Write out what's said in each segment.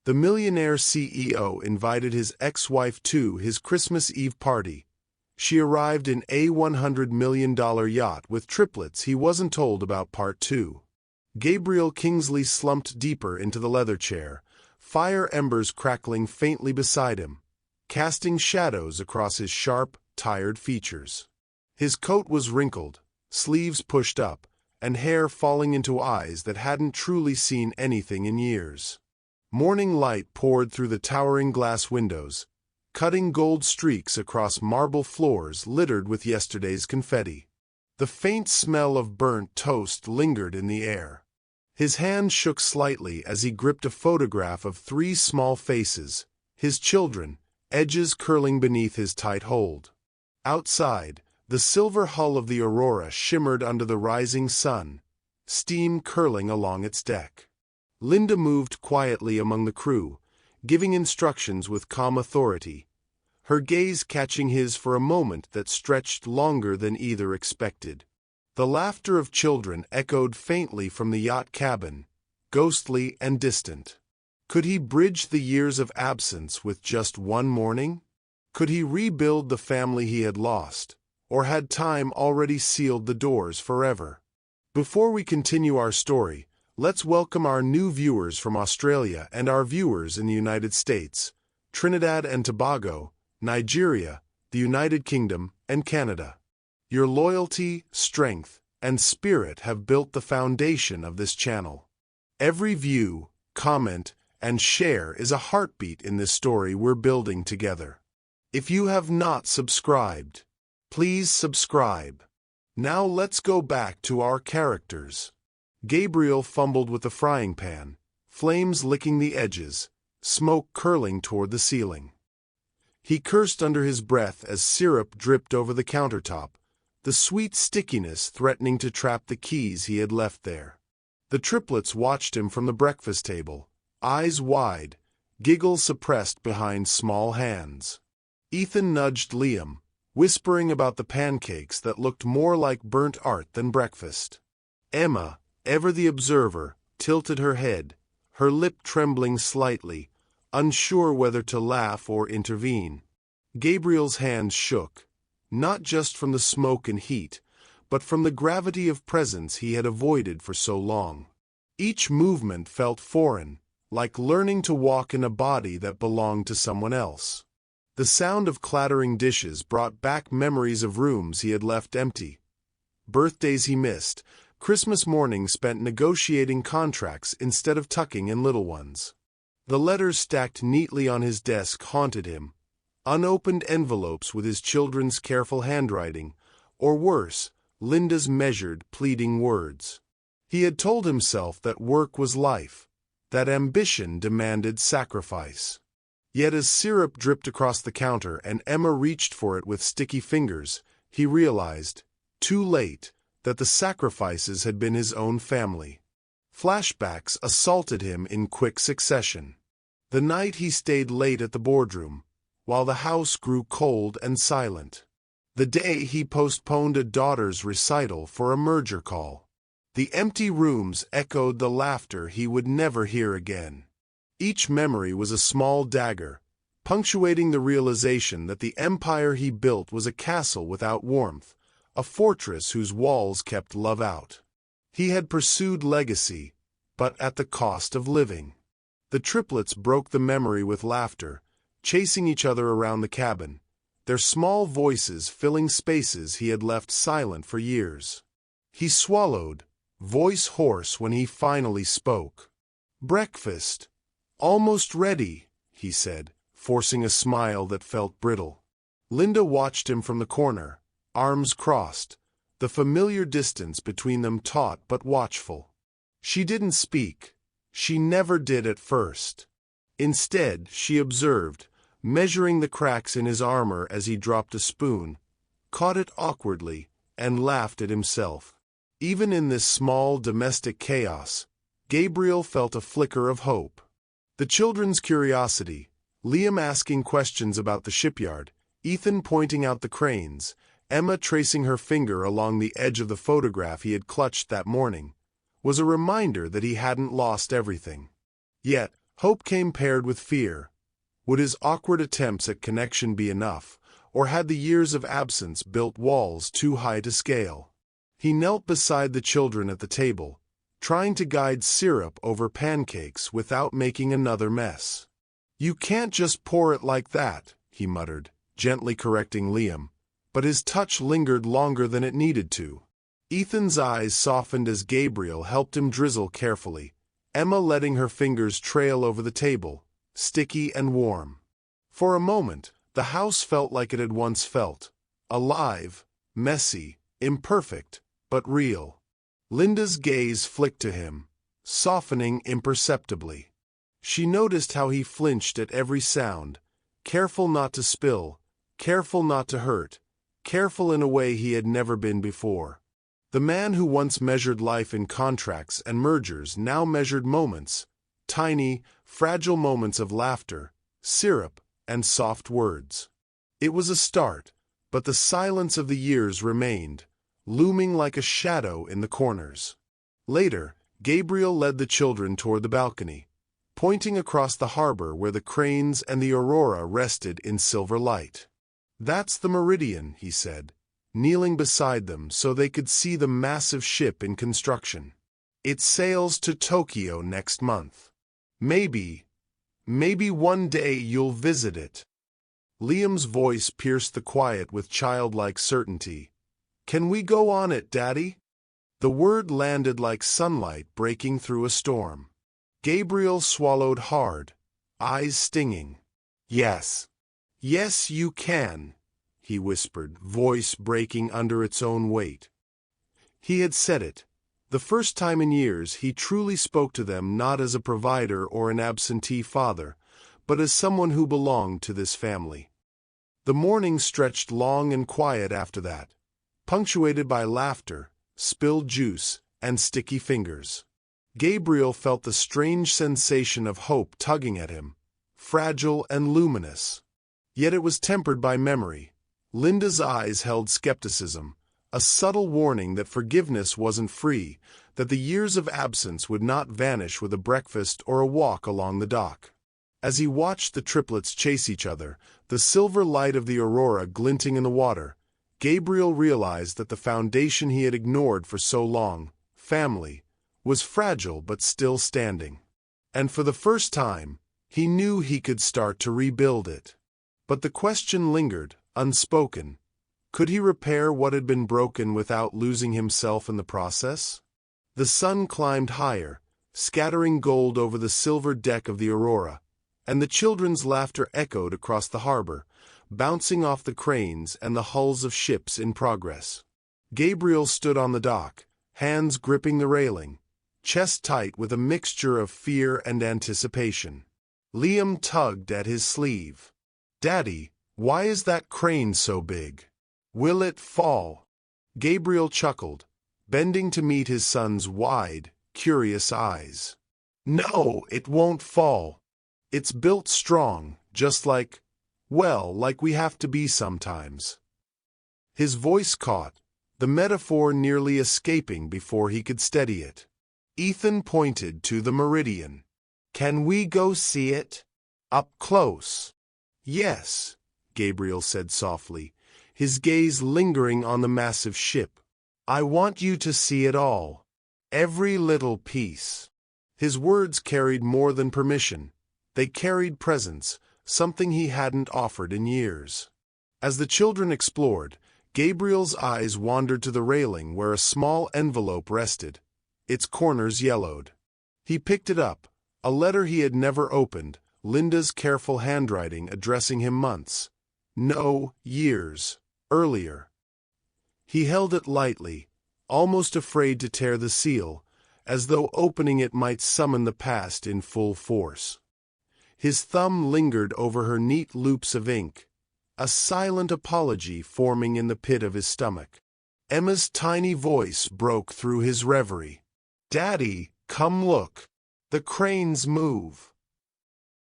The Millionaire CEO invited his ex-wife to his Christmas Eve party. She arrived in a $100 million yacht with triplets he wasn't told about. Part 2. Gabriel Kingsley slumped deeper into the leather chair, fire embers crackling faintly beside him, casting shadows across his sharp, tired features. His coat was wrinkled, sleeves pushed up, and hair falling into eyes that hadn't truly seen anything in years. Morning light poured through the towering glass windows, cutting gold streaks across marble floors littered with yesterday's confetti. The faint smell of burnt toast lingered in the air. His hand shook slightly as he gripped a photograph of 3 small faces, his children, edges curling beneath his tight hold. Outside, the silver hull of the Aurora shimmered under the rising sun, steam curling along its deck. Linda moved quietly among the crew, giving instructions with calm authority, her gaze catching his for a moment that stretched longer than either expected. The laughter of children echoed faintly from the yacht cabin, ghostly and distant. Could he bridge the years of absence with just one morning? Could he rebuild the family he had lost, or had time already sealed the doors forever? Before we continue our story, let's welcome our new viewers from Australia and our viewers in the United States, Trinidad and Tobago, Nigeria, the United Kingdom, and Canada. Your loyalty, strength, and spirit have built the foundation of this channel. Every view, comment, and share is a heartbeat in this story we're building together. If you have not subscribed, please subscribe. Now let's go back to our characters. Gabriel fumbled with the frying pan, flames licking the edges, smoke curling toward the ceiling. He cursed under his breath as syrup dripped over the countertop, the sweet stickiness threatening to trap the keys he had left there. The triplets watched him from the breakfast table, eyes wide, giggles suppressed behind small hands. Ethan nudged Liam, whispering about the pancakes that looked more like burnt art than breakfast. Emma, ever the observer, tilted her head, her lip trembling slightly, unsure whether to laugh or intervene. Gabriel's hands shook, not just from the smoke and heat, but from the gravity of presence he had avoided for so long. Each movement felt foreign, like learning to walk in a body that belonged to someone else. The sound of clattering dishes brought back memories of rooms he had left empty, birthdays he missed, Christmas mornings spent negotiating contracts instead of tucking in little ones. The letters stacked neatly on his desk haunted him, unopened envelopes with his children's careful handwriting, or worse, Linda's measured, pleading words. He had told himself that work was life, that ambition demanded sacrifice. Yet as syrup dripped across the counter and Emma reached for it with sticky fingers, he realized, too late, that the sacrifices had been his own family. Flashbacks assaulted him in quick succession. The night he stayed late at the boardroom, while the house grew cold and silent. The day he postponed a daughter's recital for a merger call. The empty rooms echoed the laughter he would never hear again. Each memory was a small dagger, punctuating the realization that the empire he built was a castle without warmth, a fortress whose walls kept love out. He had pursued legacy, but at the cost of living. The triplets broke the memory with laughter, chasing each other around the cabin, their small voices filling spaces he had left silent for years. He swallowed, voice hoarse when he finally spoke. "Breakfast. Almost ready," he said, forcing a smile that felt brittle. Linda watched him from the corner, arms crossed, the familiar distance between them taut but watchful. She didn't speak. She never did at first. Instead, she observed, measuring the cracks in his armor as he dropped a spoon, caught it awkwardly, and laughed at himself. Even in this small domestic chaos, Gabriel felt a flicker of hope. The children's curiosity, Liam asking questions about the shipyard, Ethan pointing out the cranes, Emma tracing her finger along the edge of the photograph he had clutched that morning, was a reminder that he hadn't lost everything. Yet, Hope came paired with fear. Would his awkward attempts at connection be enough, or had the years of absence built walls too high to scale? He knelt beside the children at the table, trying to guide syrup over pancakes without making another mess. "You can't just pour it like that," he muttered, gently correcting Liam, but his touch lingered longer than it needed to. Ethan's eyes softened as Gabriel helped him drizzle carefully, Emma letting her fingers trail over the table, sticky and warm. For a moment, the house felt like it had once felt, alive, messy, imperfect, but real. Linda's gaze flicked to him, softening imperceptibly. She noticed how he flinched at every sound, careful not to spill, careful not to hurt, careful in a way he had never been before. The man who once measured life in contracts and mergers now measured moments, tiny, fragile moments of laughter, syrup, and soft words. It was a start, but the silence of the years remained, looming like a shadow in the corners. Later, Gabriel led the children toward the balcony, pointing across the harbor where the cranes and the Aurora rested in silver light. "That's the Meridian," he said, kneeling beside them so they could see the massive ship in construction. "It sails to Tokyo next month. Maybe one day you'll visit it." Liam's voice pierced the quiet with childlike certainty. "Can we go on it, Daddy?" The word landed like sunlight breaking through a storm. Gabriel swallowed hard, eyes stinging. "Yes. Yes, you can," he whispered, voice breaking under its own weight. He had said it. The first time in years he truly spoke to them not as a provider or an absentee father, but as someone who belonged to this family. The morning stretched long and quiet after that, punctuated by laughter, spilled juice, and sticky fingers. Gabriel felt the strange sensation of hope tugging at him, fragile and luminous. Yet it was tempered by memory. Linda's eyes held skepticism, a subtle warning that forgiveness wasn't free, that the years of absence would not vanish with a breakfast or a walk along the dock. As he watched the triplets chase each other, the silver light of the Aurora glinting in the water, Gabriel realized that the foundation he had ignored for so long, family, was fragile but still standing. And for the first time, he knew he could start to rebuild it. But the question lingered, unspoken. Could he repair what had been broken without losing himself in the process? The sun climbed higher, scattering gold over the silver deck of the Aurora, and the children's laughter echoed across the harbor, bouncing off the cranes and the hulls of ships in progress. Gabriel stood on the dock, hands gripping the railing, chest tight with a mixture of fear and anticipation. Liam tugged at his sleeve. "Daddy, why is that crane so big? Will it fall?" Gabriel chuckled, bending to meet his son's wide, curious eyes. "No, it won't fall. It's built strong, just like we have to be sometimes." His voice caught, the metaphor nearly escaping before he could steady it. Ethan pointed to the Meridian. "Can we go see it? Up close?" "Yes," Gabriel said softly, his gaze lingering on the massive ship. "I want you to see it all. Every little piece." His words carried more than permission. They carried presence, something he hadn't offered in years. As the children explored, Gabriel's eyes wandered to the railing where a small envelope rested, its corners yellowed. He picked it up, a letter he had never opened, Linda's careful handwriting addressing him months, no, years, earlier. He held it lightly, almost afraid to tear the seal, as though opening it might summon the past in full force. His thumb lingered over her neat loops of ink, a silent apology forming in the pit of his stomach. Emma's tiny voice broke through his reverie. "Daddy, come look. The cranes move."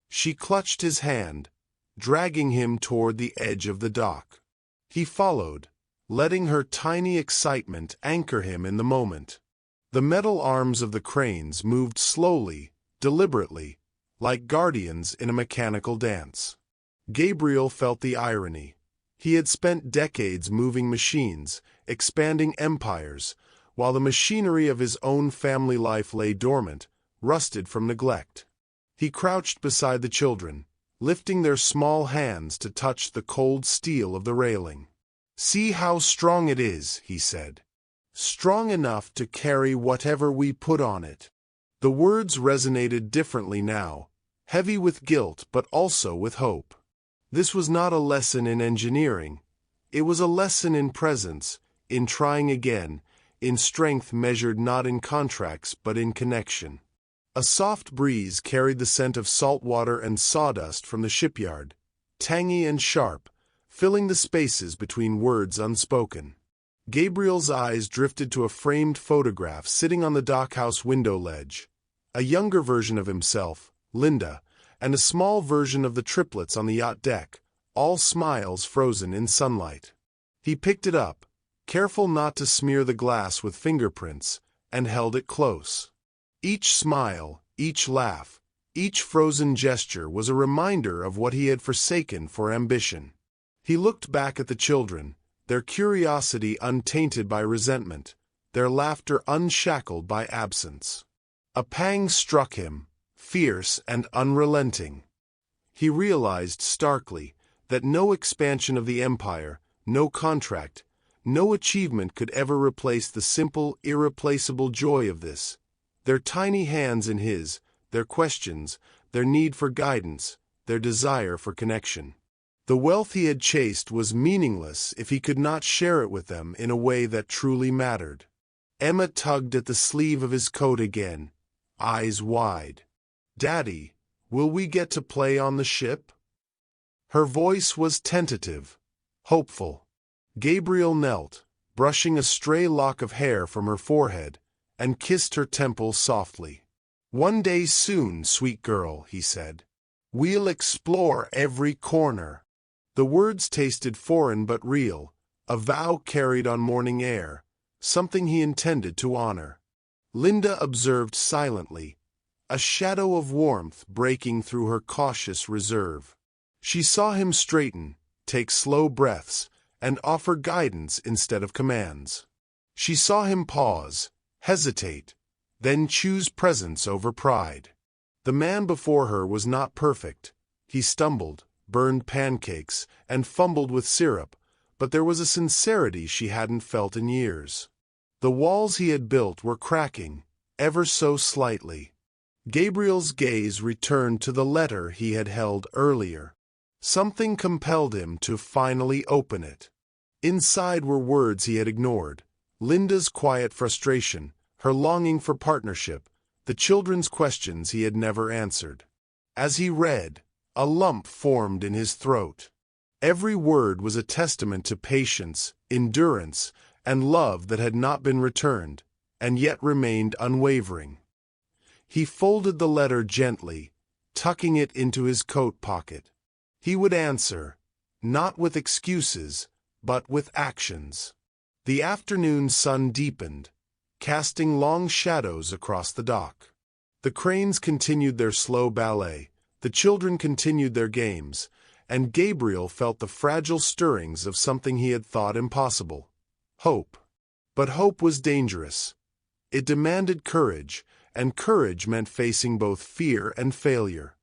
She clutched his hand, dragging him toward the edge of the dock. He followed, letting her tiny excitement anchor him in the moment. The metal arms of the cranes moved slowly, deliberately, like guardians in a mechanical dance. Gabriel felt the irony. He had spent decades moving machines, expanding empires, while the machinery of his own family life lay dormant, rusted from neglect. He crouched beside the children, lifting their small hands to touch the cold steel of the railing. "See how strong it is," he said. "Strong enough to carry whatever we put on it." The words resonated differently now, heavy with guilt but also with hope. This was not a lesson in engineering. It was a lesson in presence, in trying again, in strength measured not in contracts but in connection. A soft breeze carried the scent of salt water and sawdust from the shipyard, tangy and sharp, filling the spaces between words unspoken. Gabriel's eyes drifted to a framed photograph sitting on the dockhouse window ledge. A younger version of himself, Linda, and a small version of the triplets on the yacht deck, all smiles frozen in sunlight. He picked it up, careful not to smear the glass with fingerprints, and held it close. Each smile, each laugh, each frozen gesture was a reminder of what he had forsaken for ambition. He looked back at the children, their curiosity untainted by resentment, their laughter unshackled by absence. A pang struck him, fierce and unrelenting. He realized starkly that no expansion of the empire, no contract, no achievement could ever replace the simple, irreplaceable joy of this. Their tiny hands in his, their questions, their need for guidance, their desire for connection. The wealth he had chased was meaningless if he could not share it with them in a way that truly mattered. Emma tugged at the sleeve of his coat again, eyes wide. "Daddy, will we get to play on the ship?" Her voice was tentative, hopeful. Gabriel knelt, brushing a stray lock of hair from her forehead, and kissed her temple softly. "One day soon, sweet girl," he said. "We'll explore every corner." The words tasted foreign but real, a vow carried on morning air, something he intended to honor. Linda observed silently, a shadow of warmth breaking through her cautious reserve. She saw him straighten, take slow breaths, and offer guidance instead of commands. She saw him pause, hesitate, then choose presence over pride. The man before her was not perfect. He stumbled, burned pancakes, and fumbled with syrup, but there was a sincerity she hadn't felt in years. The walls he had built were cracking, ever so slightly. Gabriel's gaze returned to the letter he had held earlier. Something compelled him to finally open it. Inside were words he had ignored, Linda's quiet frustration, her longing for partnership, the children's questions he had never answered. As he read, a lump formed in his throat. Every word was a testament to patience, endurance, and love that had not been returned, and yet remained unwavering. He folded the letter gently, tucking it into his coat pocket. He would answer, not with excuses, but with actions. The afternoon sun deepened, casting long shadows across the dock. The cranes continued their slow ballet, the children continued their games, and Gabriel felt the fragile stirrings of something he had thought impossible. Hope. But hope was dangerous. It demanded courage, and courage meant facing both fear and failure.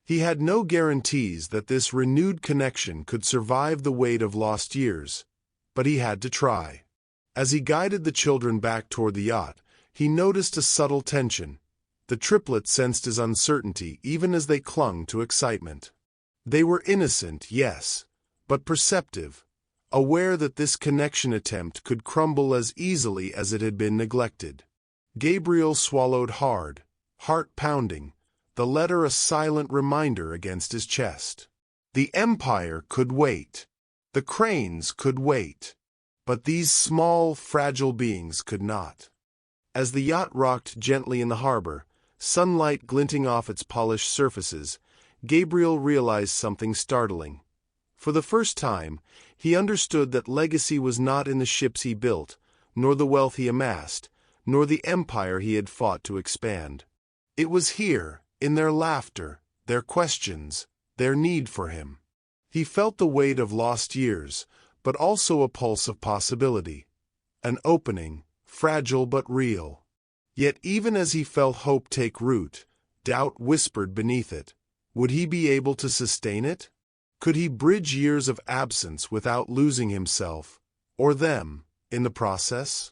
He had no guarantees that this renewed connection could survive the weight of lost years, but he had to try. As he guided the children back toward the yacht, he noticed a subtle tension. The triplets sensed his uncertainty even as they clung to excitement. They were innocent, yes, but perceptive, aware that this connection attempt could crumble as easily as it had been neglected. Gabriel swallowed hard, heart pounding, the letter a silent reminder against his chest. The empire could wait. The cranes could wait. But these small, fragile beings could not. As the yacht rocked gently in the harbor, sunlight glinting off its polished surfaces, Gabriel realized something startling. For the first time, he understood that legacy was not in the ships he built, nor the wealth he amassed, nor the empire he had fought to expand. It was here, in their laughter, their questions, their need for him. He felt the weight of lost years, but also a pulse of possibility. An opening, fragile but real. Yet even as he felt hope take root, doubt whispered beneath it. Would he be able to sustain it? Could he bridge years of absence without losing himself, or them, in the process?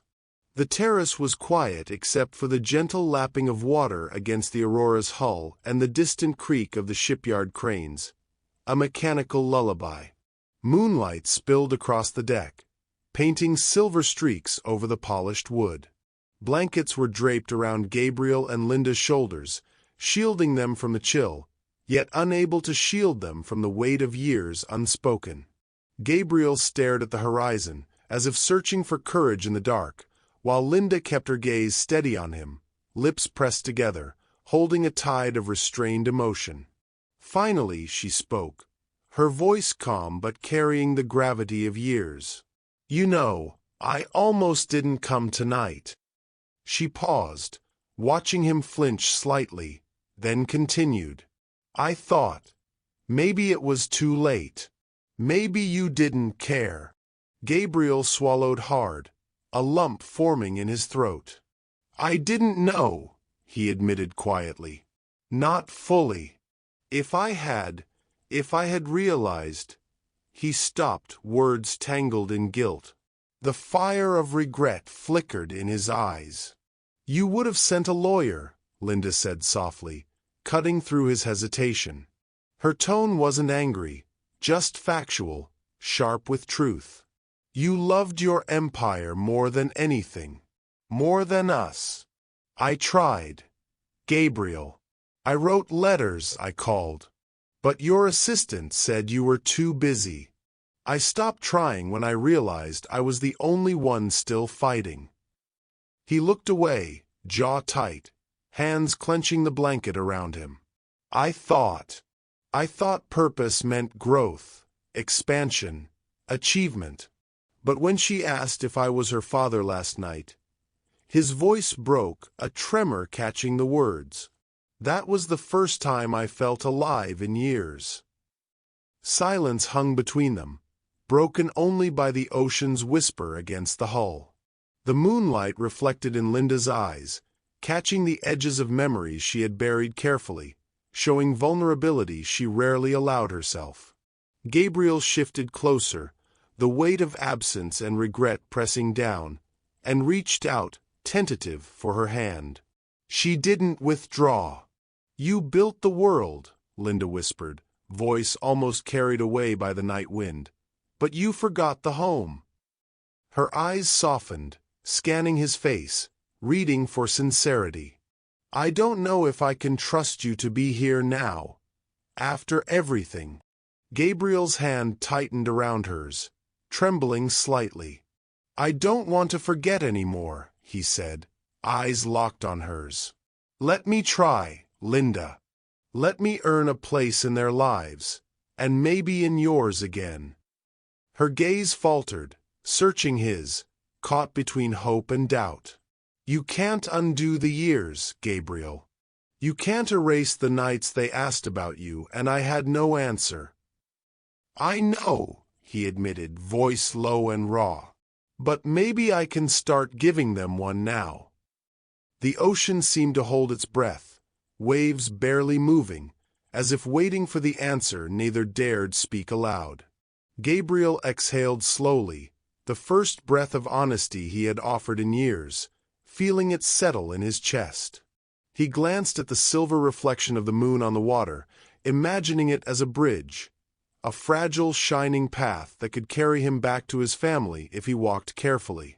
The terrace was quiet except for the gentle lapping of water against the Aurora's hull and the distant creak of the shipyard cranes. A mechanical lullaby. Moonlight spilled across the deck, painting silver streaks over the polished wood. Blankets were draped around Gabriel and Linda's shoulders, shielding them from the chill, yet unable to shield them from the weight of years unspoken. Gabriel stared at the horizon, as if searching for courage in the dark, while Linda kept her gaze steady on him, lips pressed together, holding a tide of restrained emotion. Finally she spoke, her voice calm but carrying the gravity of years. "You know, I almost didn't come tonight." She paused, watching him flinch slightly, then continued. "I thought, maybe it was too late. Maybe you didn't care." Gabriel swallowed hard, a lump forming in his throat. "I didn't know," he admitted quietly. "Not fully. If I had realized—" He stopped, words tangled in guilt. The fire of regret flickered in his eyes. "You would have sent a lawyer," Linda said softly, cutting through his hesitation. Her tone wasn't angry, just factual, sharp with truth. "You loved your empire more than anything. More than us. I tried. Gabriel. I wrote letters, I called. But your assistant said you were too busy. I stopped trying when I realized I was the only one still fighting." He looked away, jaw tight, hands clenching the blanket around him. I thought purpose meant growth, expansion, achievement. But when she asked if I was her father last night, his voice broke, a tremor catching the words. That was the first time I felt alive in years. Silence hung between them, broken only by the ocean's whisper against the hull. The moonlight reflected in Linda's eyes, catching the edges of memories she had buried carefully, showing vulnerability she rarely allowed herself. Gabriel shifted closer, the weight of absence and regret pressing down, and reached out, tentative, for her hand. She didn't withdraw. "You built the world," Linda whispered, voice almost carried away by the night wind. "But you forgot the home." Her eyes softened, scanning his face, reading for sincerity. "I don't know if I can trust you to be here now. After everything." Gabriel's hand tightened around hers, trembling slightly. "I don't want to forget anymore," he said, eyes locked on hers. "Let me try, Linda. Let me earn a place in their lives, and maybe in yours again." Her gaze faltered, searching his, caught between hope and doubt. "You can't undo the years, Gabriel. You can't erase the nights they asked about you, and I had no answer." "I know," he admitted, voice low and raw. "But maybe I can start giving them one now." The ocean seemed to hold its breath, waves barely moving, as if waiting for the answer neither dared speak aloud. Gabriel exhaled slowly, the first breath of honesty he had offered in years, feeling it settle in his chest. He glanced at the silver reflection of the moon on the water, imagining it as a bridge, a fragile, shining path that could carry him back to his family if he walked carefully.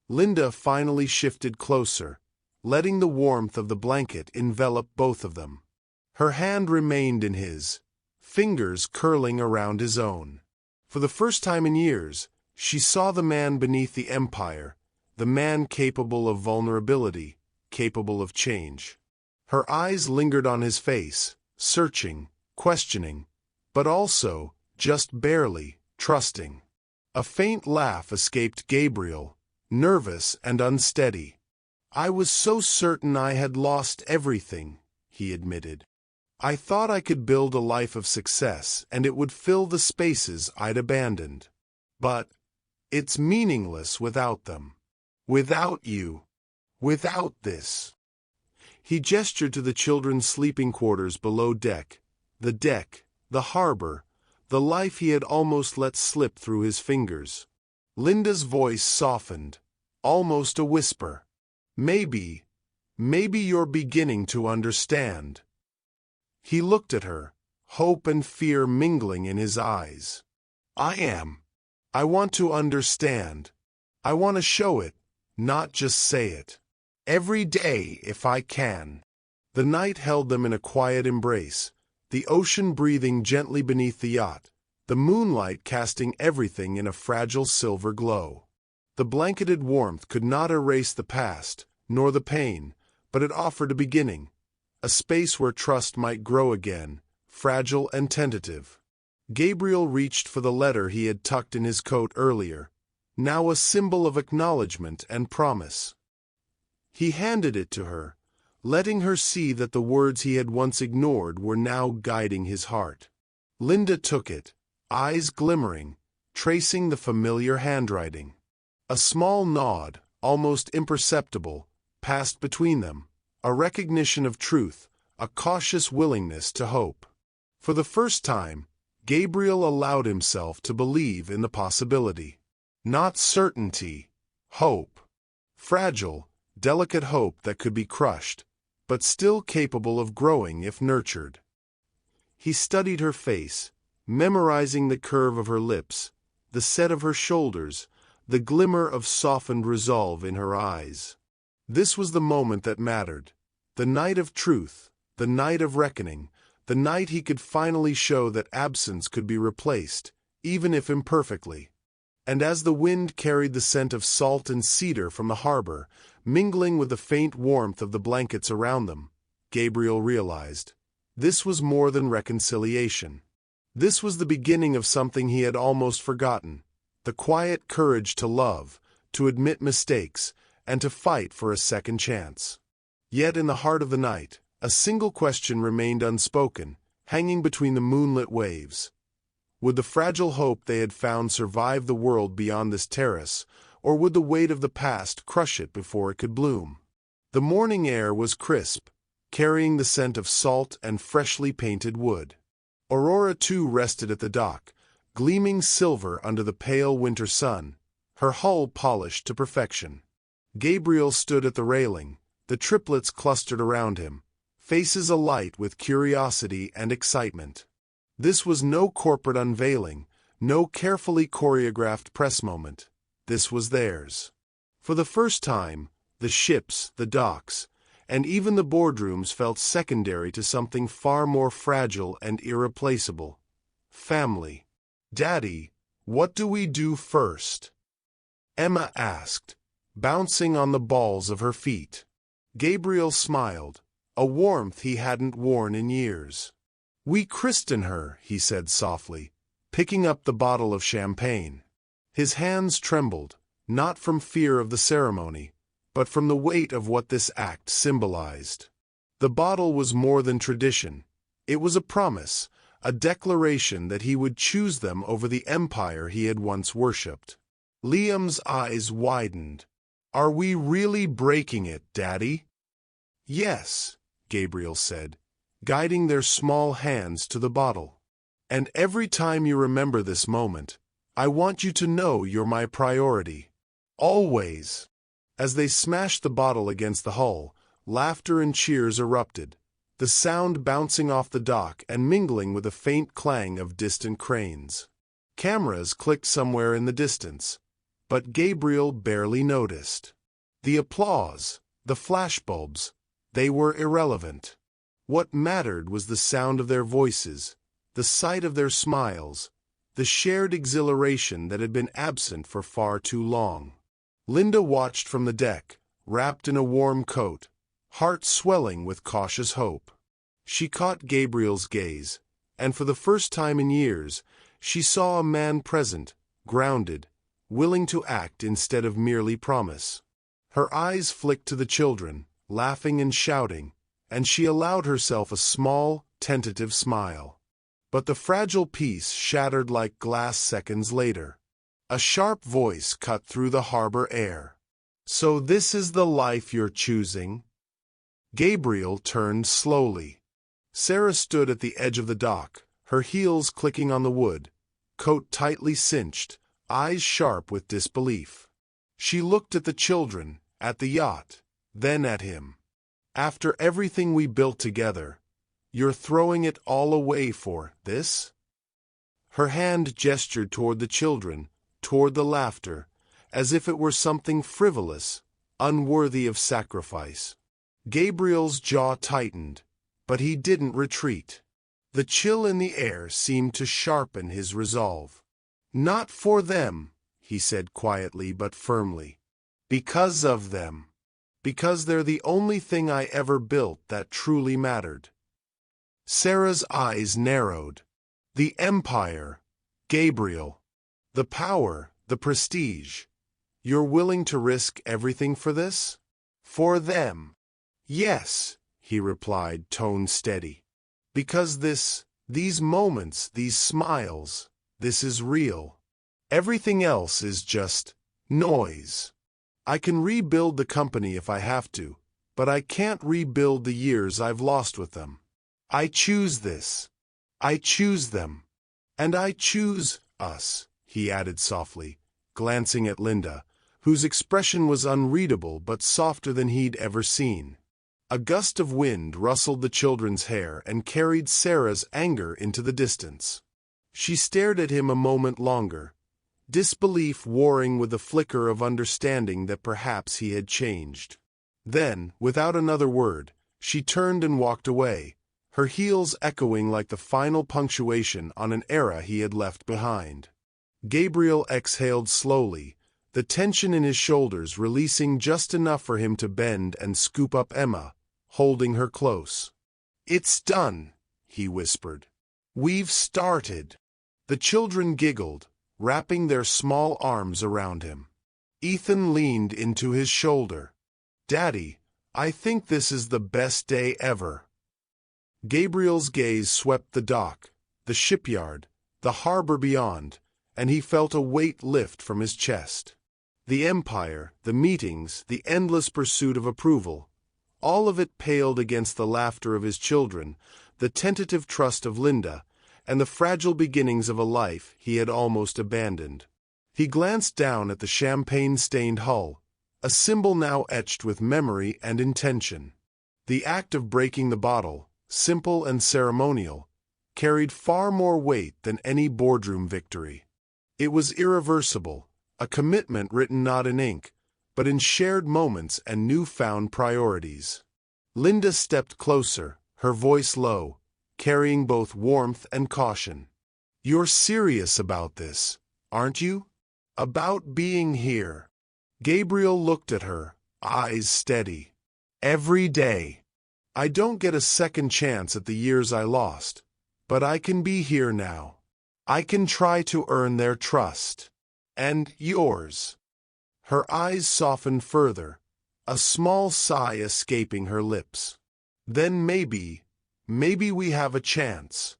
Linda finally shifted closer, letting the warmth of the blanket envelop both of them. Her hand remained in his, fingers curling around his own. For the first time in years, she saw the man beneath the empire, the man capable of vulnerability, capable of change. Her eyes lingered on his face, searching, questioning, but also, just barely, trusting. A faint laugh escaped Gabriel, nervous and unsteady. "I was so certain I had lost everything," he admitted. I thought I could build a life of success and it would fill the spaces I'd abandoned. But it's meaningless without them. Without you. Without this. He gestured to the children's sleeping quarters below deck, the harbor, the life he had almost let slip through his fingers. Linda's voice softened, almost a whisper. Maybe you're beginning to understand. He looked at her, hope and fear mingling in his eyes. I am. I want to understand. I want to show it, not just say it. Every day, if I can. The night held them in a quiet embrace, the ocean breathing gently beneath the yacht, the moonlight casting everything in a fragile silver glow. The blanketed warmth could not erase the past, nor the pain, but it offered a beginning, a space where trust might grow again, fragile and tentative. Gabriel reached for the letter he had tucked in his coat earlier, now a symbol of acknowledgement and promise. He handed it to her, letting her see that the words he had once ignored were now guiding his heart. Linda took it, eyes glimmering, tracing the familiar handwriting. A small nod, almost imperceptible, passed between them, a recognition of truth, a cautious willingness to hope. For the first time, Gabriel allowed himself to believe in the possibility. Not certainty, hope. Fragile, delicate hope that could be crushed, but still capable of growing if nurtured. He studied her face, memorizing the curve of her lips, the set of her shoulders, the glimmer of softened resolve in her eyes. This was the moment that mattered, the night of truth, the night of reckoning, the night he could finally show that absence could be replaced, even if imperfectly. And as the wind carried the scent of salt and cedar from the harbor, mingling with the faint warmth of the blankets around them, Gabriel realized, this was more than reconciliation. This was the beginning of something he had almost forgotten, the quiet courage to love, to admit mistakes, and to fight for a second chance. Yet in the heart of the night, a single question remained unspoken, hanging between the moonlit waves. Would the fragile hope they had found survive the world beyond this terrace, or would the weight of the past crush it before it could bloom? The morning air was crisp, carrying the scent of salt and freshly painted wood. Aurora too rested at the dock, gleaming silver under the pale winter sun, her hull polished to perfection. Gabriel stood at the railing, the triplets clustered around him, faces alight with curiosity and excitement. This was no corporate unveiling, no carefully choreographed press moment. This was theirs. For the first time, the ships, the docks, and even the boardrooms felt secondary to something far more fragile and irreplaceable. Family. Daddy, what do we do first? Emma asked, bouncing on the balls of her feet. Gabriel smiled, a warmth he hadn't worn in years. We christen her, he said softly, picking up the bottle of champagne. His hands trembled, not from fear of the ceremony, but from the weight of what this act symbolized. The bottle was more than tradition. It was a promise, a declaration that he would choose them over the empire he had once worshipped. Liam's eyes widened. Are we really breaking it, Daddy? Yes, Gabriel said, guiding their small hands to the bottle. And every time you remember this moment, I want you to know you're my priority. Always. As they smashed the bottle against the hull, laughter and cheers erupted, the sound bouncing off the dock and mingling with a faint clang of distant cranes. Cameras clicked somewhere in the distance, but Gabriel barely noticed. The applause, the flashbulbs, they were irrelevant. What mattered was the sound of their voices, the sight of their smiles, the shared exhilaration that had been absent for far too long. Linda watched from the deck, wrapped in a warm coat, heart swelling with cautious hope. She caught Gabriel's gaze, and for the first time in years, she saw a man present, grounded, willing to act instead of merely promise. Her eyes flicked to the children, laughing and shouting, and she allowed herself a small, tentative smile. But the fragile peace shattered like glass seconds later. A sharp voice cut through the harbor air. "So this is the life you're choosing?" Gabriel turned slowly. Sarah stood at the edge of the dock, her heels clicking on the wood, coat tightly cinched, eyes sharp with disbelief. She looked at the children, at the yacht, then at him. "After everything we built together, you're throwing it all away for this?" Her hand gestured toward the children, toward the laughter, as if it were something frivolous, unworthy of sacrifice. Gabriel's jaw tightened, but he didn't retreat. The chill in the air seemed to sharpen his resolve. "Not for them," he said quietly but firmly. "Because of them. Because they're the only thing I ever built that truly mattered." Sarah's eyes narrowed. "The empire, Gabriel. The power, the prestige. You're willing to risk everything for this?" "For them." "Yes," he replied, tone steady. "Because these moments, these smiles, this is real. Everything else is just noise. I can rebuild the company if I have to, but I can't rebuild the years I've lost with them. I choose this. I choose them. And I choose us," he added softly, glancing at Linda, whose expression was unreadable but softer than he'd ever seen. A gust of wind rustled the children's hair and carried Sarah's anger into the distance. She stared at him a moment longer, disbelief warring with the flicker of understanding that perhaps he had changed. Then, without another word, she turned and walked away, her heels echoing like the final punctuation on an era he had left behind. Gabriel exhaled slowly, the tension in his shoulders releasing just enough for him to bend and scoop up Emma, holding her close. "It's done," he whispered. "We've started." The children giggled, wrapping their small arms around him. Ethan leaned into his shoulder. "Daddy, I think this is the best day ever." Gabriel's gaze swept the dock, the shipyard, the harbor beyond, and he felt a weight lift from his chest. The empire, the meetings, the endless pursuit of approval, all of it paled against the laughter of his children, the tentative trust of Linda, and the fragile beginnings of a life he had almost abandoned. He glanced down at the champagne-stained hull, a symbol now etched with memory and intention. The act of breaking the bottle, simple and ceremonial, carried far more weight than any boardroom victory. It was irreversible, a commitment written not in ink, but in shared moments and newfound priorities. Linda stepped closer, her voice low, carrying both warmth and caution. "You're serious about this, aren't you? About being here?" Gabriel looked at her, eyes steady. "Every day. I don't get a second chance at the years I lost, but I can be here now. I can try to earn their trust. And yours." Her eyes softened further, a small sigh escaping her lips. "Then maybe we have a chance."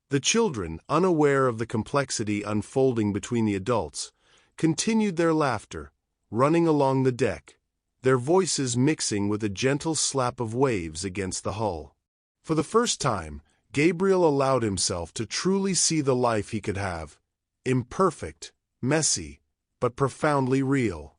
The children, unaware of the complexity unfolding between the adults, continued their laughter, running along the deck, their voices mixing with a gentle slap of waves against the hull. For the first time, Gabriel allowed himself to truly see the life he could have, imperfect, messy, but profoundly real.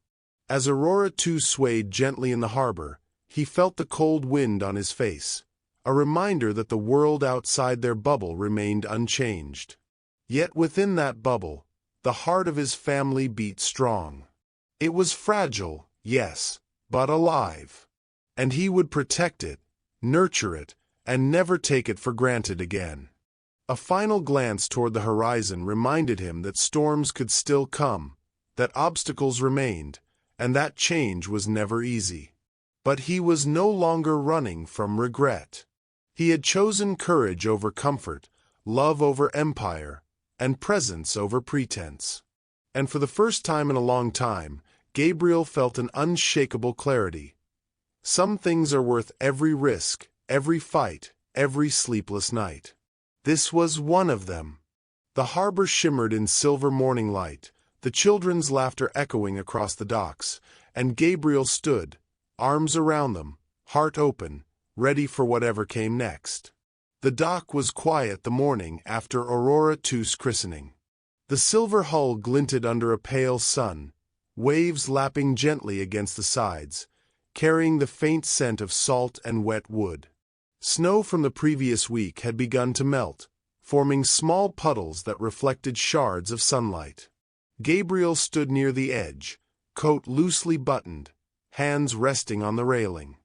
As Aurora too swayed gently in the harbor, he felt the cold wind on his face, a reminder that the world outside their bubble remained unchanged. Yet within that bubble, the heart of his family beat strong. It was fragile, yes, but alive. And he would protect it, nurture it, and never take it for granted again. A final glance toward the horizon reminded him that storms could still come, that obstacles remained, and that change was never easy. But he was no longer running from regret. He had chosen courage over comfort, love over empire, and presence over pretense. And for the first time in a long time, Gabriel felt an unshakable clarity. Some things are worth every risk, every fight, every sleepless night. This was one of them. The harbor shimmered in silver morning light, the children's laughter echoing across the docks, and Gabriel stood, arms around them, heart open, ready for whatever came next. The dock was quiet the morning after Aurora II's christening. The silver hull glinted under a pale sun, waves lapping gently against the sides, carrying the faint scent of salt and wet wood. Snow from the previous week had begun to melt, forming small puddles that reflected shards of sunlight. Gabriel stood near the edge, coat loosely buttoned, hands resting on the railing.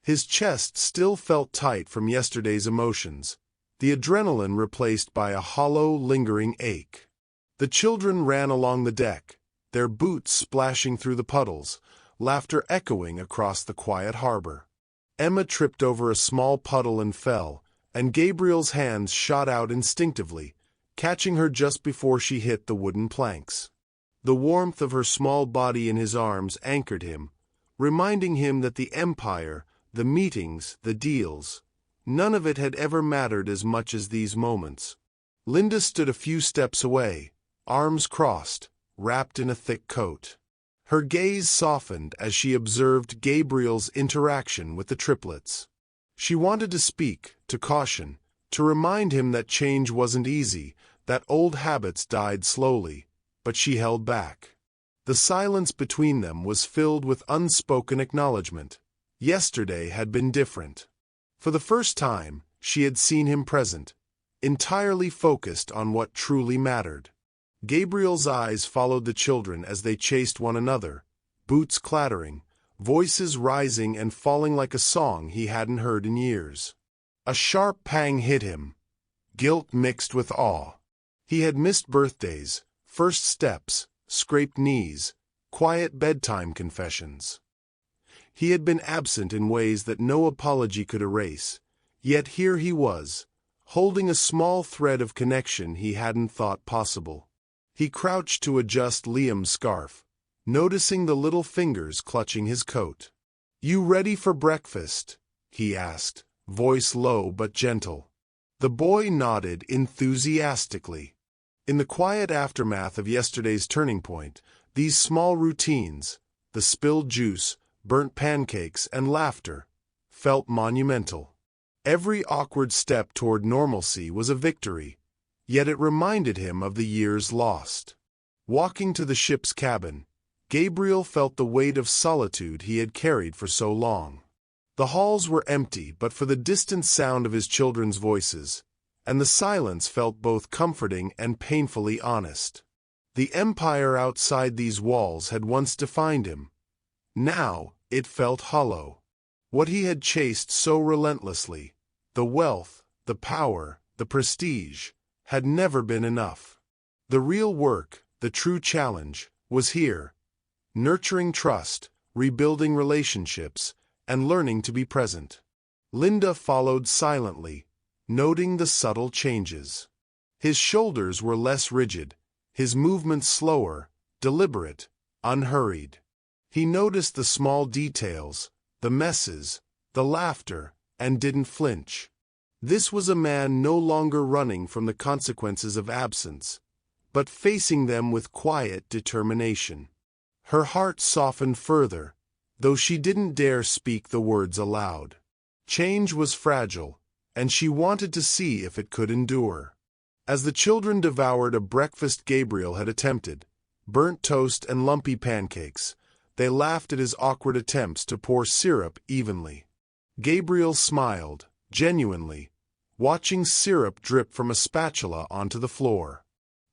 His chest still felt tight from yesterday's emotions, the adrenaline replaced by a hollow, lingering ache. The children ran along the deck, their boots splashing through the puddles, laughter echoing across the quiet harbor. Emma tripped over a small puddle and fell, and Gabriel's hands shot out instinctively, catching her just before she hit the wooden planks. The warmth of her small body in his arms anchored him, reminding him that the empire, the meetings, the deals, none of it had ever mattered as much as these moments. Linda stood a few steps away, arms crossed, wrapped in a thick coat. Her gaze softened as she observed Gabriel's interaction with the triplets. She wanted to speak, to caution, to remind him that change wasn't easy, that old habits died slowly, but she held back. The silence between them was filled with unspoken acknowledgement. Yesterday had been different. For the first time, she had seen him present, entirely focused on what truly mattered. Gabriel's eyes followed the children as they chased one another, boots clattering, voices rising and falling like a song he hadn't heard in years. A sharp pang hit him, guilt mixed with awe. He had missed birthdays, first steps, scraped knees, quiet bedtime confessions. He had been absent in ways that no apology could erase, yet here he was, holding a small thread of connection he hadn't thought possible. He crouched to adjust Liam's scarf, noticing the little fingers clutching his coat. "You ready for breakfast?" he asked, voice low but gentle. The boy nodded enthusiastically. In the quiet aftermath of yesterday's turning point, these small routines, the spilled juice, burnt pancakes, and laughter, felt monumental. Every awkward step toward normalcy was a victory, yet it reminded him of the years lost. Walking to the ship's cabin, Gabriel felt the weight of solitude he had carried for so long. The halls were empty but for the distant sound of his children's voices, and the silence felt both comforting and painfully honest. The empire outside these walls had once defined him. Now it felt hollow. What he had chased so relentlessly, the wealth, the power, the prestige, had never been enough. The real work, the true challenge, was here, nurturing trust, rebuilding relationships, and learning to be present. Linda followed silently, noting the subtle changes. His shoulders were less rigid, his movements slower, deliberate, unhurried. He noticed the small details, the messes, the laughter, and didn't flinch. This was a man no longer running from the consequences of absence, but facing them with quiet determination. Her heart softened further, though she didn't dare speak the words aloud. Change was fragile, and she wanted to see if it could endure. As the children devoured a breakfast Gabriel had attempted, burnt toast and lumpy pancakes, they laughed at his awkward attempts to pour syrup evenly. Gabriel smiled, genuinely, watching syrup drip from a spatula onto the floor.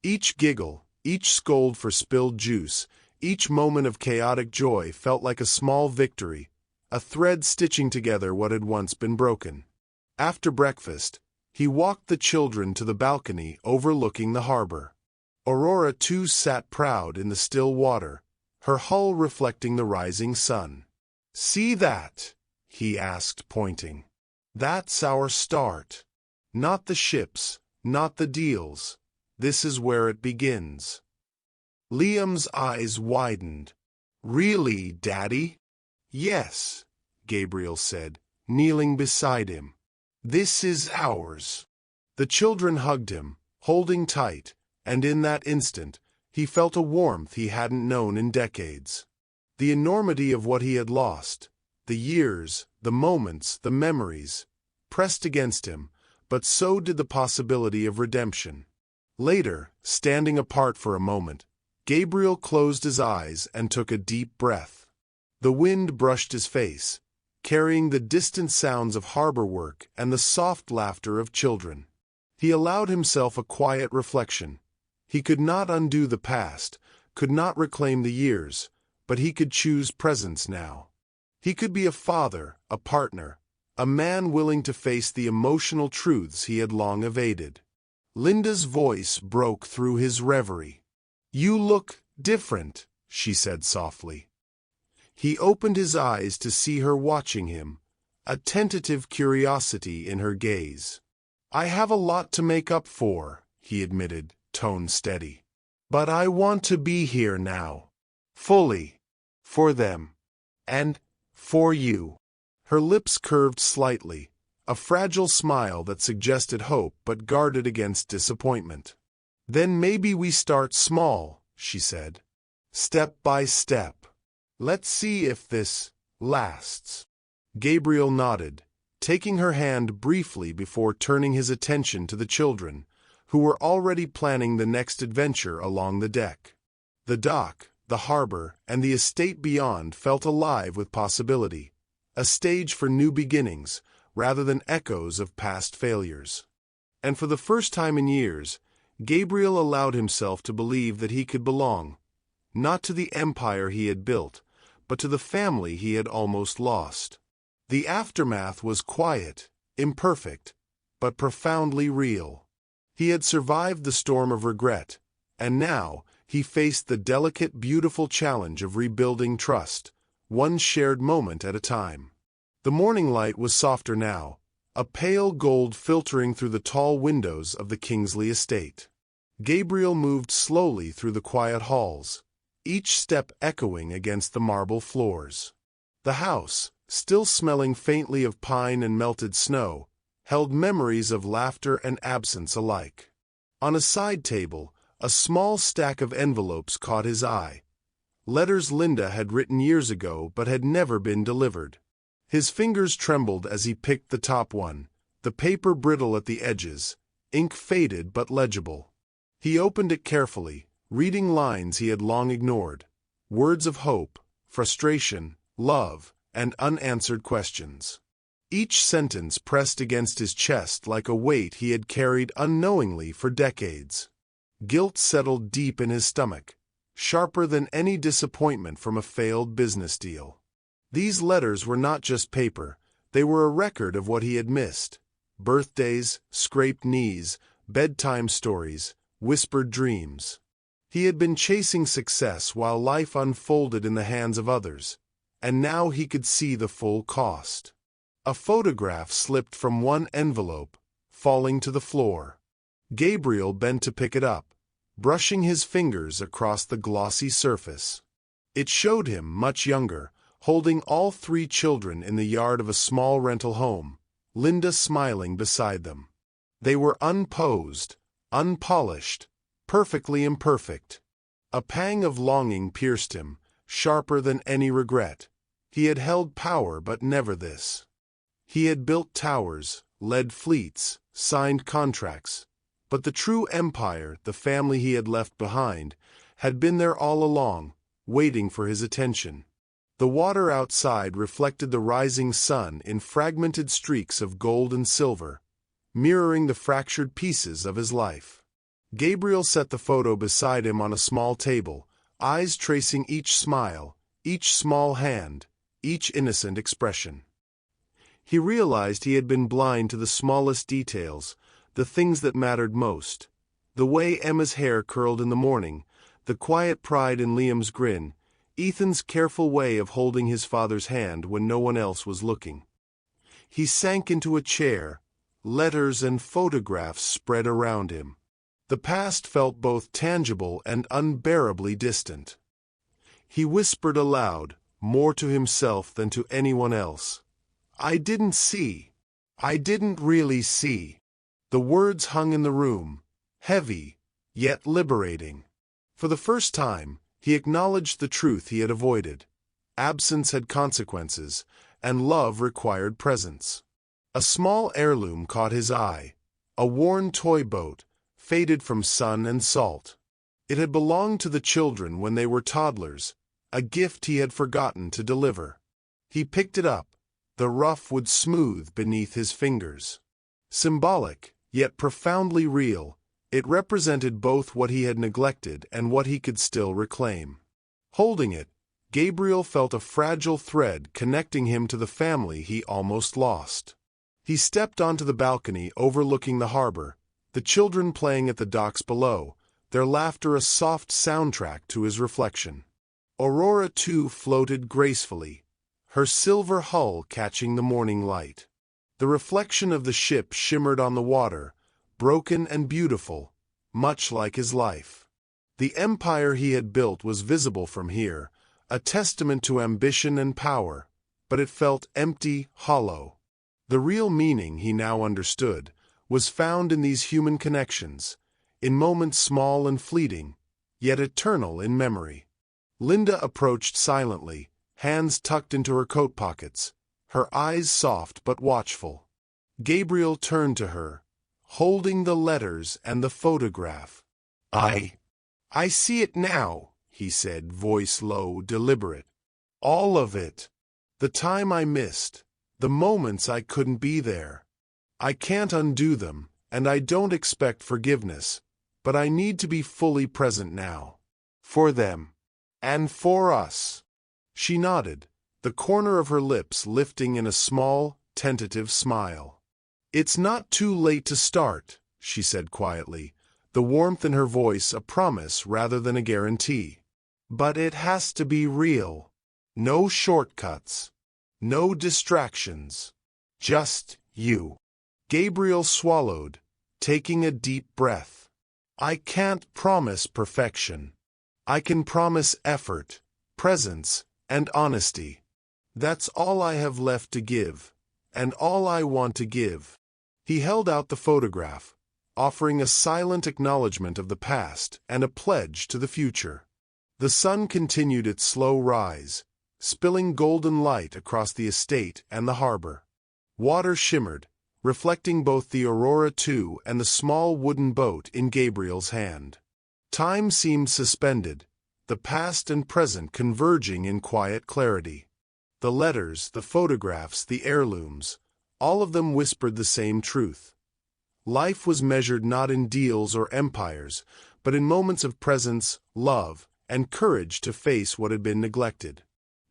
Each giggle, each scold for spilled juice, each moment of chaotic joy felt like a small victory, a thread stitching together what had once been broken. After breakfast, he walked the children to the balcony overlooking the harbor. Aurora too sat proud in the still water, her hull reflecting the rising sun. "See that?" he asked, pointing. "That's our start. Not the ships, not the deals. This is where it begins." Liam's eyes widened. "Really, Daddy?" "Yes," Gabriel said, kneeling beside him. This is ours. The children hugged him, holding tight, and in that instant, he felt a warmth he hadn't known in decades. The enormity of what he had lost, the years, the moments, the memories, pressed against him, but so did the possibility of redemption. Later, standing apart for a moment, Gabriel closed his eyes and took a deep breath. The wind brushed his face, carrying the distant sounds of harbor work and the soft laughter of children. He allowed himself a quiet reflection. He could not undo the past, could not reclaim the years, but he could choose presence now. He could be a father, a partner, a man willing to face the emotional truths he had long evaded. Linda's voice broke through his reverie. "You look different," she said softly. He opened his eyes to see her watching him, a tentative curiosity in her gaze. "I have a lot to make up for," he admitted, tone steady. "But I want to be here now. Fully. For them. And for you." Her lips curved slightly, a fragile smile that suggested hope but guarded against disappointment. "Then maybe we start small," she said. "Step by step. Let's see if this lasts." Gabriel nodded, taking her hand briefly before turning his attention to the children, who were already planning the next adventure along the deck. The dock, the harbor, and the estate beyond felt alive with possibility, a stage for new beginnings, rather than echoes of past failures. And for the first time in years, Gabriel allowed himself to believe that he could belong, not to the empire he had built, but to the family he had almost lost. The aftermath was quiet, imperfect, but profoundly real. He had survived the storm of regret, and now he faced the delicate, beautiful challenge of rebuilding trust, one shared moment at a time. The morning light was softer now, a pale gold filtering through the tall windows of the Kingsley estate. Gabriel moved slowly through the quiet halls, each step echoing against the marble floors. The house, still smelling faintly of pine and melted snow, held memories of laughter and absence alike. On a side table, a small stack of envelopes caught his eye, letters Linda had written years ago but had never been delivered. His fingers trembled as he picked the top one, the paper brittle at the edges, ink faded but legible. He opened it carefully, reading lines he had long ignored, words of hope, frustration, love, and unanswered questions. Each sentence pressed against his chest like a weight he had carried unknowingly for decades. Guilt settled deep in his stomach, sharper than any disappointment from a failed business deal. These letters were not just paper, they were a record of what he had missed. Birthdays, scraped knees, bedtime stories, whispered dreams. He had been chasing success while life unfolded in the hands of others, and now he could see the full cost. A photograph slipped from one envelope, falling to the floor. Gabriel bent to pick it up, brushing his fingers across the glossy surface. It showed him much younger, holding all three children in the yard of a small rental home, Linda smiling beside them. They were unposed, unpolished, perfectly imperfect. A pang of longing pierced him, sharper than any regret. He had held power but never this. He had built towers, led fleets, signed contracts, but the true empire, the family he had left behind, had been there all along, waiting for his attention. The water outside reflected the rising sun in fragmented streaks of gold and silver, mirroring the fractured pieces of his life. Gabriel set the photo beside him on a small table, eyes tracing each smile, each small hand, each innocent expression. He realized he had been blind to the smallest details, the things that mattered most. The way Emma's hair curled in the morning, the quiet pride in Liam's grin, Ethan's careful way of holding his father's hand when no one else was looking. He sank into a chair, letters and photographs spread around him. The past felt both tangible and unbearably distant. He whispered aloud, more to himself than to anyone else, "I didn't see. I didn't really see. The words hung in the room, heavy, yet liberating. For the first time, he acknowledged the truth he had avoided. Absence had consequences, and love required presence. A small heirloom caught his eye, a worn toy boat, faded from sun and salt. It had belonged to the children when they were toddlers, a gift he had forgotten to deliver. He picked it up, the rough wood smooth beneath his fingers. Symbolic, yet profoundly real, it represented both what he had neglected and what he could still reclaim. Holding it, Gabriel felt a fragile thread connecting him to the family he almost lost. He stepped onto the balcony overlooking the harbor, the children playing at the docks below, their laughter a soft soundtrack to his reflection. Aurora, too, floated gracefully, her silver hull catching the morning light. The reflection of the ship shimmered on the water, broken and beautiful, much like his life. The empire he had built was visible from here, a testament to ambition and power, but it felt empty, hollow. The real meaning, he now understood, was found in these human connections, in moments small and fleeting, yet eternal in memory. Linda approached silently, hands tucked into her coat pockets, her eyes soft but watchful. Gabriel turned to her, holding the letters and the photograph. I see it now, he said, voice low, deliberate. All of it. The time I missed, the moments I couldn't be there. I can't undo them, and I don't expect forgiveness, but I need to be fully present now. For them. And for us. She nodded, the corner of her lips lifting in a small, tentative smile. It's not too late to start, she said quietly, the warmth in her voice a promise rather than a guarantee. But it has to be real. No shortcuts. No distractions. Just you. Gabriel swallowed, taking a deep breath. I can't promise perfection. I can promise effort, presence, and honesty. That's all I have left to give, and all I want to give. He held out the photograph, offering a silent acknowledgement of the past and a pledge to the future. The sun continued its slow rise, spilling golden light across the estate and the harbor. Water shimmered, reflecting both the Aurora II and the small wooden boat in Gabriel's hand. Time seemed suspended, the past and present converging in quiet clarity. The letters, the photographs, the heirlooms, all of them whispered the same truth. Life was measured not in deals or empires, but in moments of presence, love, and courage to face what had been neglected.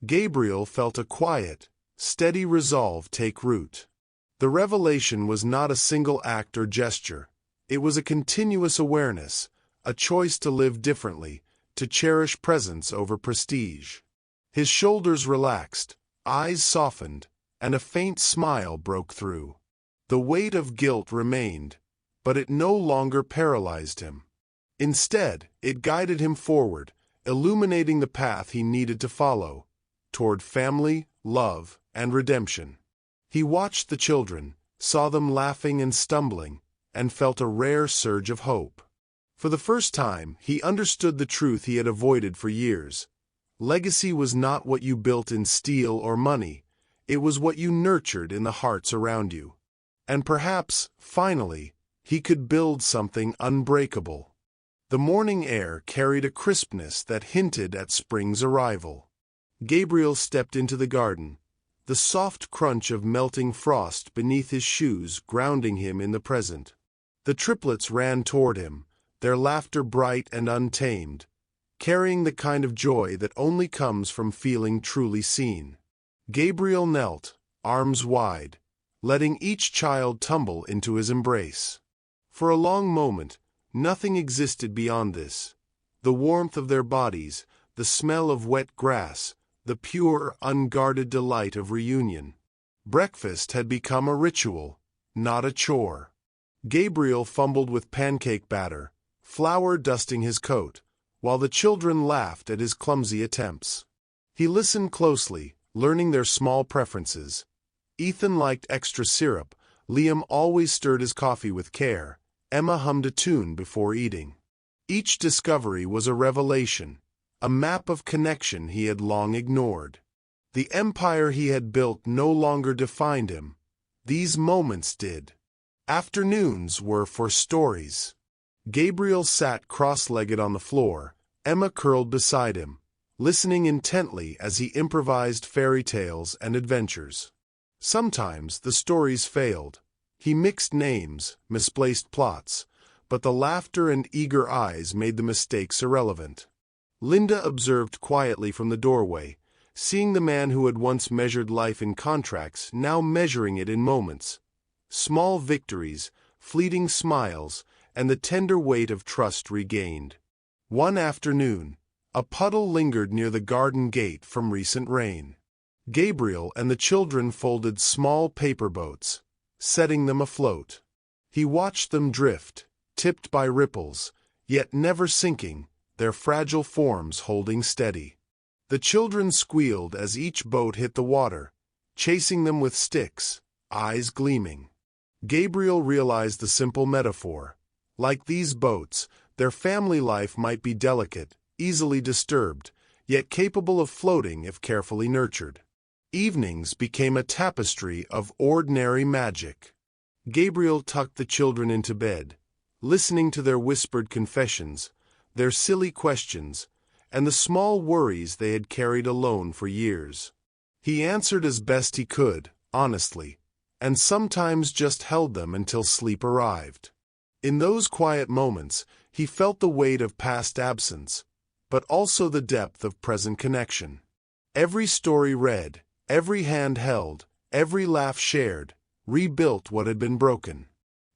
Gabriel felt a quiet, steady resolve take root. The revelation was not a single act or gesture. It was a continuous awareness, a choice to live differently, to cherish presence over prestige. His shoulders relaxed, eyes softened, and a faint smile broke through. The weight of guilt remained, but it no longer paralyzed him. Instead, it guided him forward, illuminating the path he needed to follow, toward family, love, and redemption. He watched the children, saw them laughing and stumbling, and felt a rare surge of hope. For the first time, he understood the truth he had avoided for years. Legacy was not what you built in steel or money, it was what you nurtured in the hearts around you. And perhaps, finally, he could build something unbreakable. The morning air carried a crispness that hinted at spring's arrival. Gabriel stepped into the garden, the soft crunch of melting frost beneath his shoes grounding him in the present. The triplets ran toward him, their laughter bright and untamed, carrying the kind of joy that only comes from feeling truly seen. Gabriel knelt, arms wide, letting each child tumble into his embrace. For a long moment, nothing existed beyond this. The warmth of their bodies, the smell of wet grass, the pure, unguarded delight of reunion. Breakfast had become a ritual, not a chore. Gabriel fumbled with pancake batter, flour dusting his coat, while the children laughed at his clumsy attempts. He listened closely, learning their small preferences. Ethan liked extra syrup, Liam always stirred his coffee with care. Emma hummed a tune before eating. Each discovery was a revelation, a map of connection he had long ignored. The empire he had built no longer defined him. These moments did. Afternoons were for stories. Gabriel sat cross-legged on the floor, Emma curled beside him, listening intently as he improvised fairy tales and adventures. Sometimes the stories failed. He mixed names, misplaced plots, but the laughter and eager eyes made the mistakes irrelevant. Linda observed quietly from the doorway, seeing the man who had once measured life in contracts now measuring it in moments. Small victories, fleeting smiles, and the tender weight of trust regained. One afternoon, a puddle lingered near the garden gate from recent rain. Gabriel and the children folded small paper boats, setting them afloat. He watched them drift, tipped by ripples, yet never sinking, their fragile forms holding steady. The children squealed as each boat hit the water, chasing them with sticks, eyes gleaming. Gabriel realized the simple metaphor. Like these boats, their family life might be delicate, easily disturbed, yet capable of floating if carefully nurtured. Evenings became a tapestry of ordinary magic. Gabriel tucked the children into bed, listening to their whispered confessions, their silly questions, and the small worries they had carried alone for years. He answered as best he could, honestly, and sometimes just held them until sleep arrived. In those quiet moments, he felt the weight of past absence, but also the depth of present connection. Every story read, every hand held, every laugh shared, rebuilt what had been broken.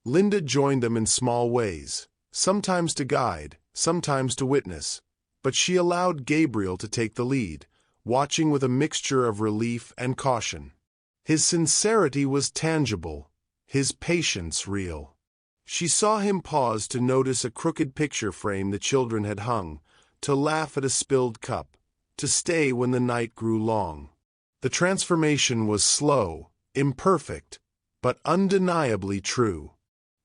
Linda joined them in small ways, sometimes to guide, sometimes to witness, but she allowed Gabriel to take the lead, watching with a mixture of relief and caution. His sincerity was tangible, his patience real. She saw him pause to notice a crooked picture frame the children had hung, to laugh at a spilled cup, to stay when the night grew long. The transformation was slow, imperfect, but undeniably true.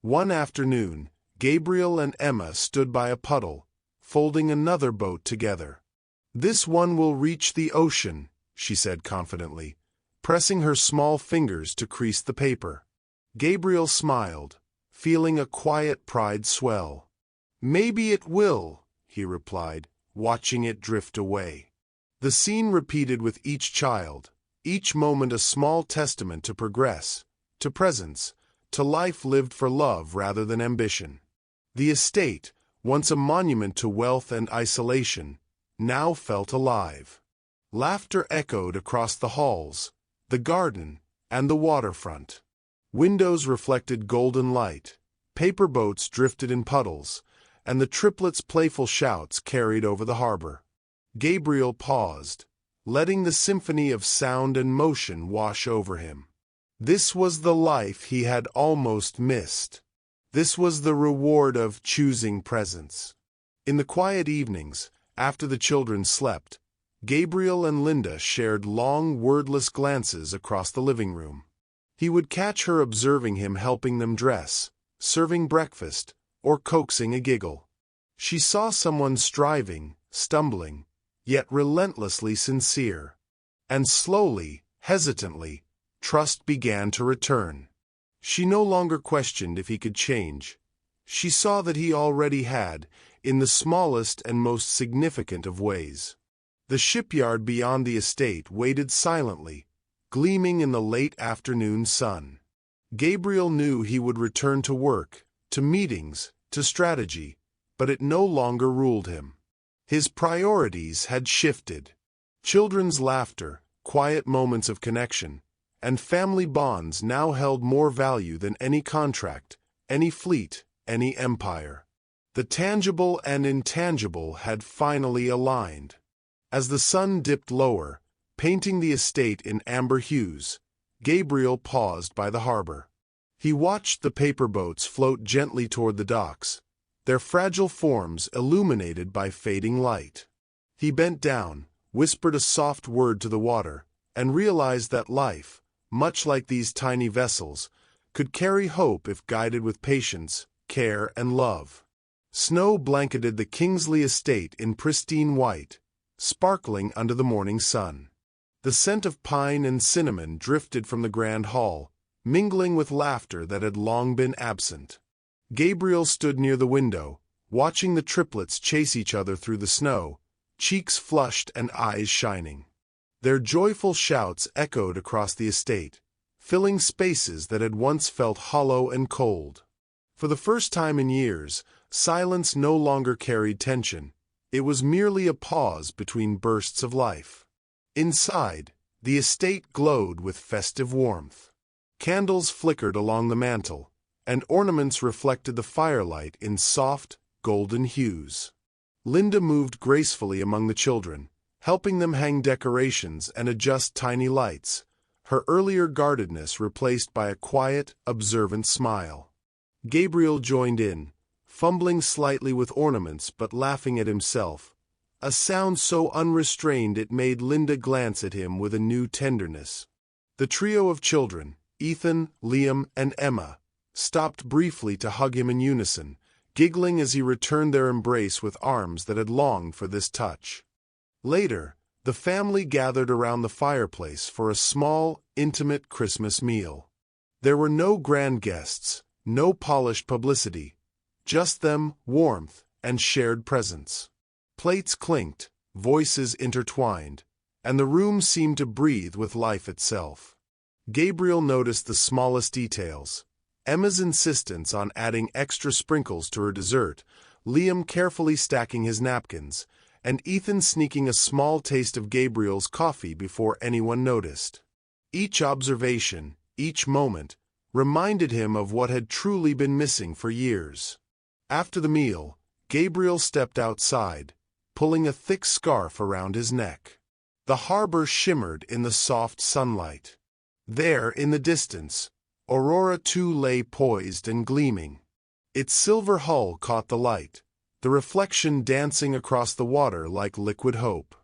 One afternoon, Gabriel and Emma stood by a puddle, folding another boat together. "This one will reach the ocean," she said confidently, pressing her small fingers to crease the paper. Gabriel smiled, feeling a quiet pride swell. "Maybe it will," he replied, watching it drift away. The scene repeated with each child, each moment a small testament to progress, to presence, to life lived for love rather than ambition. The estate, once a monument to wealth and isolation, now felt alive. Laughter echoed across the halls, the garden, and the waterfront. Windows reflected golden light, paper boats drifted in puddles, and the triplets' playful shouts carried over the harbor. Gabriel paused, letting the symphony of sound and motion wash over him. This was the life he had almost missed. This was the reward of choosing presence. In the quiet evenings, after the children slept, Gabriel and Linda shared long, wordless glances across the living room. He would catch her observing him helping them dress, serving breakfast, or coaxing a giggle. She saw someone striving, stumbling, yet relentlessly sincere. And slowly, hesitantly, trust began to return. She no longer questioned if he could change. She saw that he already had, in the smallest and most significant of ways. The shipyard beyond the estate waited silently, gleaming in the late afternoon sun. Gabriel knew he would return to work, to meetings, to strategy, but it no longer ruled him. His priorities had shifted. Children's laughter, quiet moments of connection, and family bonds now held more value than any contract, any fleet, any empire. The tangible and intangible had finally aligned. As the sun dipped lower, painting the estate in amber hues, Gabriel paused by the harbor. He watched the paper boats float gently toward the docks, their fragile forms illuminated by fading light. He bent down, whispered a soft word to the water, and realized that life, much like these tiny vessels, could carry hope if guided with patience, care, and love. Snow blanketed the Kingsley estate in pristine white, sparkling under the morning sun. The scent of pine and cinnamon drifted from the grand hall, mingling with laughter that had long been absent. Gabriel stood near the window, watching the triplets chase each other through the snow, cheeks flushed and eyes shining. Their joyful shouts echoed across the estate, filling spaces that had once felt hollow and cold. For the first time in years, silence no longer carried tension. It was merely a pause between bursts of life. Inside, the estate glowed with festive warmth. Candles flickered along the mantel, and ornaments reflected the firelight in soft, golden hues. Linda moved gracefully among the children, helping them hang decorations and adjust tiny lights, her earlier guardedness replaced by a quiet, observant smile. Gabriel joined in, fumbling slightly with ornaments but laughing at himself, a sound so unrestrained it made Linda glance at him with a new tenderness. The trio of children, Ethan, Liam, and Emma, stopped briefly to hug him in unison, giggling as he returned their embrace with arms that had longed for this touch. Later, the family gathered around the fireplace for a small, intimate Christmas meal. There were no grand guests, no polished publicity, just them, warmth, and shared presence. Plates clinked, voices intertwined, and the room seemed to breathe with life itself. Gabriel noticed the smallest details: Emma's insistence on adding extra sprinkles to her dessert, Liam carefully stacking his napkins, and Ethan sneaking a small taste of Gabriel's coffee before anyone noticed. Each observation, each moment, reminded him of what had truly been missing for years. After the meal, Gabriel stepped outside, pulling a thick scarf around his neck. The harbor shimmered in the soft sunlight. There, in the distance, Aurora too lay poised and gleaming. Its silver hull caught the light, the reflection dancing across the water like liquid hope.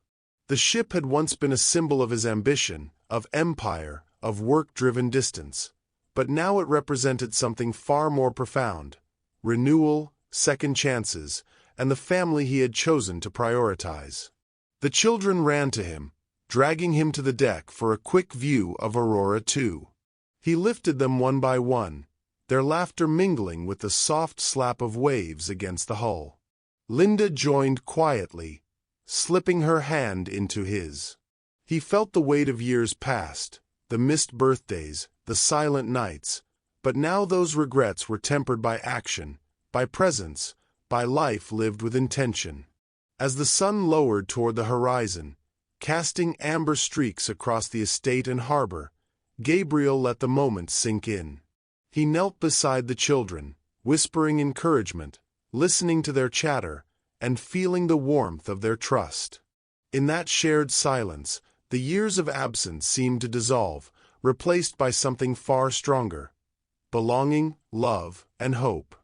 The ship had once been a symbol of his ambition, of empire, of work-driven distance, but now it represented something far more profound: renewal, second chances, and the family he had chosen to prioritize. The children ran to him, dragging him to the deck for a quick view of Aurora too. He lifted them one by one, their laughter mingling with the soft slap of waves against the hull. Linda joined quietly, slipping her hand into his. He felt the weight of years past, the missed birthdays, the silent nights, but now those regrets were tempered by action, by presence, by life lived with intention. As the sun lowered toward the horizon, casting amber streaks across the estate and harbor, Gabriel let the moment sink in. He knelt beside the children, whispering encouragement, listening to their chatter, and feeling the warmth of their trust. In that shared silence, the years of absence seemed to dissolve, replaced by something far stronger: belonging, love, and hope.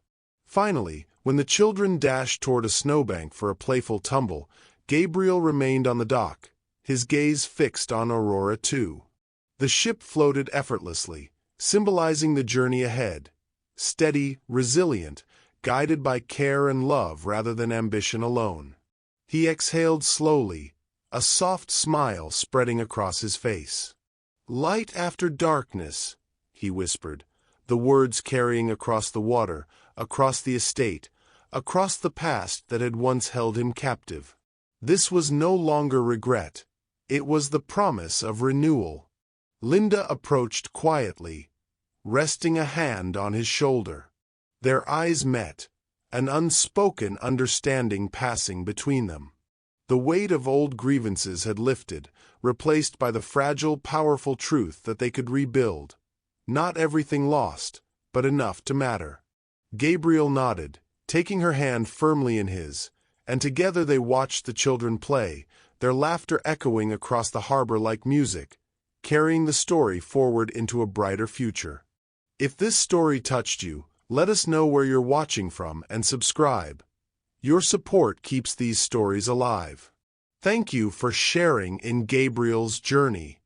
Finally, when the children dashed toward a snowbank for a playful tumble, Gabriel remained on the dock, his gaze fixed on Aurora too. The ship floated effortlessly, symbolizing the journey ahead: steady, resilient, guided by care and love rather than ambition alone. He exhaled slowly, a soft smile spreading across his face. "Light after darkness," he whispered, the words carrying across the water, across the estate, across the past that had once held him captive. This was no longer regret. It was the promise of renewal. Linda approached quietly, resting a hand on his shoulder. Their eyes met, an unspoken understanding passing between them. The weight of old grievances had lifted, replaced by the fragile, powerful truth that they could rebuild. Not everything lost, but enough to matter. Gabriel nodded, taking her hand firmly in his, and together they watched the children play, their laughter echoing across the harbor like music, carrying the story forward into a brighter future. If this story touched you, let us know where you're watching from and subscribe. Your support keeps these stories alive. Thank you for sharing in Gabriel's journey.